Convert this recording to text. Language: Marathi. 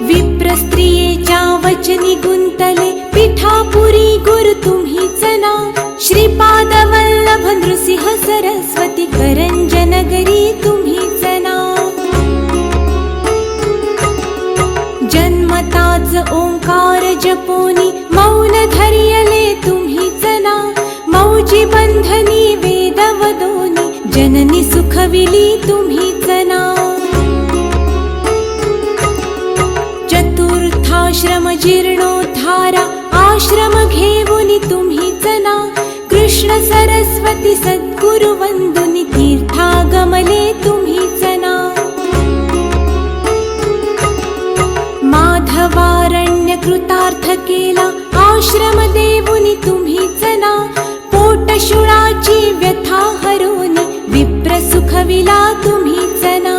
विप्र स्त्रियेच्या वचनी गुंतले, पिठापुरी गुरु तुम्हीच ना. श्रीपाद वल्लभ नृसिंह सरस्वती, करंजनगरी तुम्हीच ना. जन्मताच ओंकार जपोनी, मौन धरियले तुम्हीच ना. मौजी बंधनी वेद वदोनी, जननी सुखविली तुम्हीच ना. चतुर्थाश्रम जीर्णोद्धारा, आश्रम घेऊनी तुम्हीच ना. कृष्ण सरस्वती सद्गुरु वंदुनी, तीर्थागमले तुम्हीच ना. माधवारण्य कृतार्थ केला, आश्रम देऊनी तुम्हीच ना. पोटशुळाची व्यथा हरोनी, विप्र सुखविला तुम्हीच ना.